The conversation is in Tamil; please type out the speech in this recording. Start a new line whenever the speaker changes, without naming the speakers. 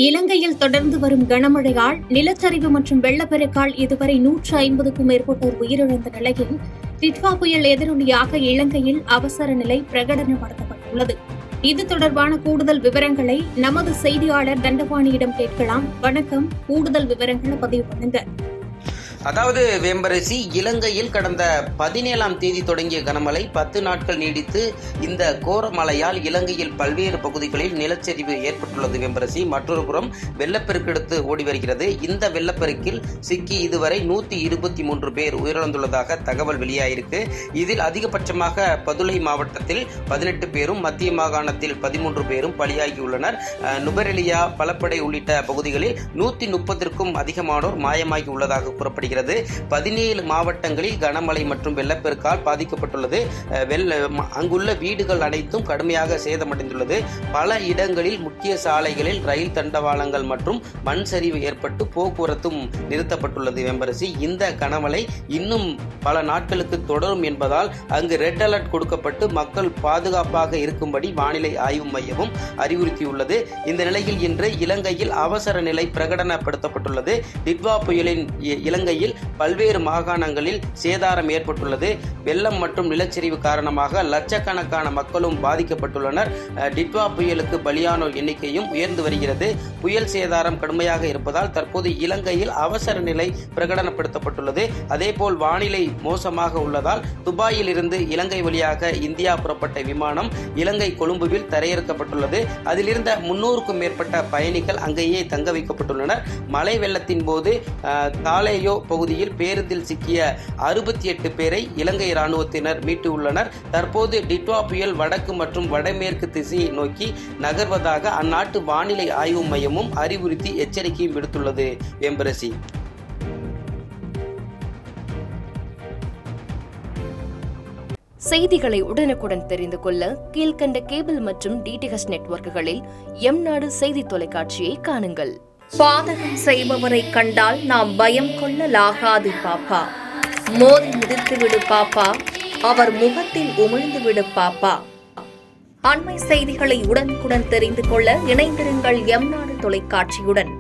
இலங்கையில் தொடர்ந்து வரும் கனமழையால் நிலச்சரிவு மற்றும் வெள்ளப்பெருக்கால் இதுவரை 150க்கும் மேற்பட்டோர் உயிரிழந்த நிலையில் டிட்வா புயல் எதிரொலியாக இலங்கையில் அவசர நிலை பிரகடனப்படுத்தப்பட்டுள்ளது. இது தொடர்பான கூடுதல் விவரங்களை நமது செய்தியாளர் தண்டபாணியிடம் கேட்கலாம். வணக்கம், கூடுதல் விவரங்களை பதிவு பண்ணுங்க.
அதாவது வேம்பரசி, இலங்கையில் கடந்த 17ஆம் தேதி தொடங்கிய கனமழை 10 நாட்கள் நீடித்து இந்த கோர மழையால் இலங்கையில் பல்வேறு பகுதிகளில் நிலச்சரிவு ஏற்பட்டுள்ளது. வேம்பரசி, மற்றொரு புறம் வெள்ளப்பெருக்கெடுத்து ஓடி வருகிறது. இந்த வெள்ளப்பெருக்கில் சிக்கி இதுவரை 123 பேர் உயிரிழந்துள்ளதாக தகவல் வெளியாயிருக்கு. இதில் அதிகபட்சமாக பதுளை மாவட்டத்தில் 18 பேரும், மத்திய மாகாணத்தில் 13 பேரும் பலியாகியுள்ளனர். நுபரெலியா, பலப்படை உள்ளிட்ட பகுதிகளில் 130க்கும் அதிகமானோர் மாயமாகி உள்ளதாக கூறப்படுகிறது. 17 மாவட்டங்களில் கனமழை மற்றும் வெள்ளப்பெருக்கால் பாதிக்கப்பட்டுள்ளது. அங்குள்ள வீடுகள் அனைத்தும் கடுமையாக சேதமடைந்துள்ளது. பல இடங்களில் முக்கிய சாலைகளில் ரயில் தண்டவாளங்கள் மற்றும் மண் சரிவு ஏற்பட்டு போக்குவரத்தும் நிறுத்தப்பட்டுள்ளது. வெம்பரசி, இந்த கனமழை இன்னும் பல நாட்களுக்கு தொடரும் என்பதால் அங்கு ரெட் அலர்ட் கொடுக்கப்பட்டு மக்கள் பாதுகாப்பாக இருக்கும்படி வானிலை ஆய்வு மையமும் அறிவுறுத்தியுள்ளது. இந்த நிலையில் இன்று இலங்கையில் அவசர நிலை பிரகடனப்படுத்தப்பட்டுள்ளது. டிட்வா புயலின் இலங்கையில் பல்வேறு மாகாணங்களில் சேதாரம் ஏற்பட்டுள்ளது. வெள்ளம் மற்றும் நிலச்சரிவு காரணமாக லட்சக்கணக்கான மக்களும் பாதிக்கப்பட்டுள்ளனர். டிட்வா புயலுக்கு பலியானோர் எண்ணிக்கையும் உயர்ந்து வருகிறது. புயல் சேதாரம் கடுமையாக இருப்பதால் தற்போது இலங்கையில் அவசர நிலை பிரகடனப்படுத்தப்பட்டுள்ளது. அதேபோல் வானிலை மோசமாக உள்ளதால் துபாயில் இருந்து இலங்கை வழியாக இந்தியா புறப்பட்ட விமானம் இலங்கை கொழும்புவில் தரையிறக்கப்பட்டுள்ளது. அதில் இருந்த 300க்கும் மேற்பட்ட பயணிகள் அங்கேயே தங்க வைக்கப்பட்டுள்ளனர். மழை வெள்ளத்தின் போது தாலேயோ பகுதியில் பேருந்தில் சிக்கிய 68 பேரை இலங்கை ராணுவத்தினர் மீட்டு உள்ளனர். தற்போது டிட்வா புயல் வடக்கு மற்றும் வடமேற்கு திசையை நோக்கி நகர்வதாக அந்நாட்டு வானிலை ஆய்வு மையமும் அறிவுறுத்தி எச்சரிக்கையும் விடுத்துள்ளது. வெம்பரசி,
செய்திகளை உடனுக்குடன் தெரிந்து கொள்ள கீழ்கண்ட கேபிள் மற்றும் டிடிஎச் நெட்வொர்க்குகளில் எம்நாடு செய்தி தொலைக்காட்சியை காணுங்கள்.
பாதகம் செய்பவரை கண்டால் நாம் பயம் கொள்ளலாகாது பாப்பா. மோதி மிதித்துவிடு பாப்பா, அவர் முகத்தில் உமிழ்ந்துவிடு பாப்பா. அண்மை செய்திகளை உடனுக்குடன் தெரிந்து கொள்ள இணைந்திருங்கள் எம்நாடு தொலைக்காட்சியுடன்.